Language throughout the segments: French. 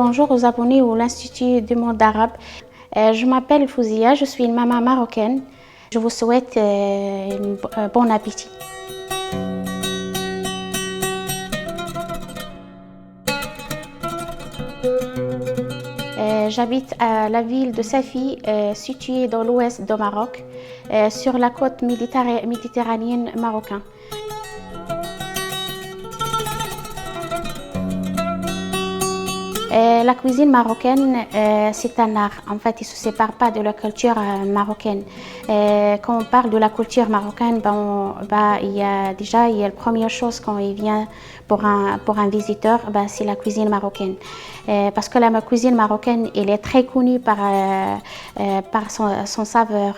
Bonjour aux abonnés de l'Institut du monde arabe. Je m'appelle Fouzia, je suis une maman marocaine. Je vous souhaite un bon appétit. J'habite à la ville de Safi, située dans l'ouest du Maroc, sur la côte méditerranéenne marocaine. La cuisine marocaine, c'est un art. En fait, il ne se sépare pas de la culture marocaine. Quand on parle de la culture marocaine, il y a la première chose quand il vient pour un visiteur, c'est la cuisine marocaine. Parce que la cuisine marocaine, elle est très connue par son saveur,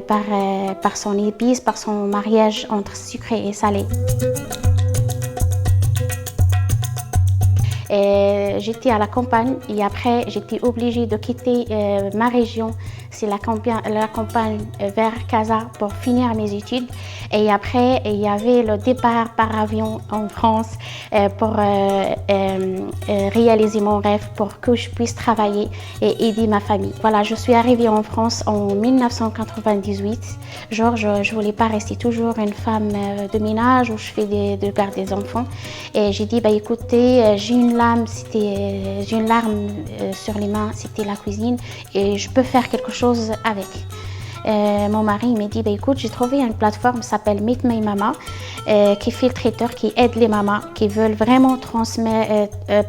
par son épice, par son mariage entre sucré et salé. J'étais à la campagne et après j'étais obligée de quitter ma région, c'est la campagne vers Casa pour finir mes études. Et après il y avait le départ par avion en France pour réaliser mon rêve, pour que je puisse travailler et aider ma famille. Voilà, je suis arrivée en France en 1998. Genre, je voulais pas rester toujours une femme de ménage où je fais de garde des enfants. Et j'ai dit, écoutez, j'ai une larme sur les mains, c'était la cuisine, et je peux faire quelque chose avec. Mon mari m'a dit, écoute, j'ai trouvé une plateforme qui s'appelle Meet My Mama, qui fait le traiteur, qui aide les mamans qui veulent vraiment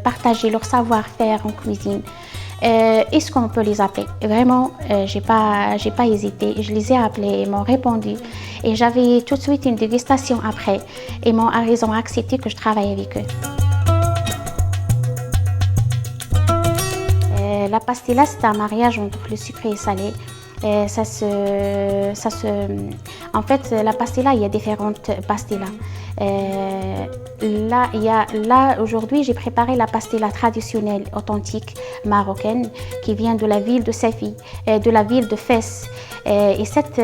partager leur savoir-faire en cuisine. Est-ce qu'on peut les appeler? Vraiment, j'ai pas hésité. Je les ai appelés, ils m'ont répondu. Et j'avais tout de suite une dégustation après. Et ils ont accepté que je travaille avec eux. La pastilla, c'est un mariage entre le sucré et le salé. En fait, la pastilla, il y a différentes pastillas. Aujourd'hui, j'ai préparé la pastilla traditionnelle, authentique, marocaine, qui vient de la ville de Safi, de la ville de Fès. Et cette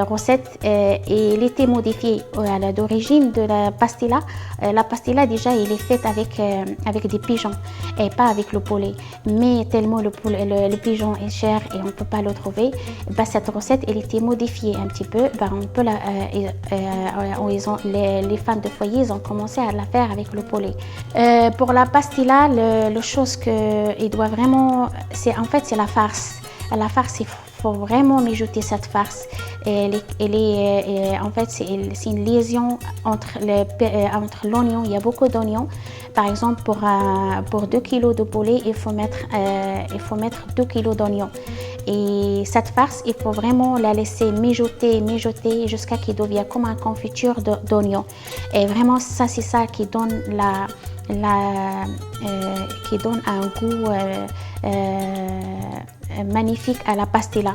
recette, elle était modifiée à d'origine de la pastilla. La pastilla, déjà, elle est faite avec des pigeons et pas avec le poulet. Mais tellement le pigeon est cher et on ne peut pas le trouver, cette recette, elle était modifiée un petit peu. On peut les femmes de foyer, ils ont commencé à la faire avec le poulet. Pour la pastilla, la chose qu'il doit vraiment, c'est la farce. La farce, il faut vraiment mijoter cette farce. En fait, c'est une liaison entre l'oignon. Il y a beaucoup d'oignons. Par exemple, pour 2 kg de poulet, il faut mettre 2 kg d'oignons. Et cette farce, il faut vraiment la laisser mijoter jusqu'à qu'il devienne comme une confiture d'oignons. Et vraiment, c'est ça qui donne un goût magnifique à la pastilla.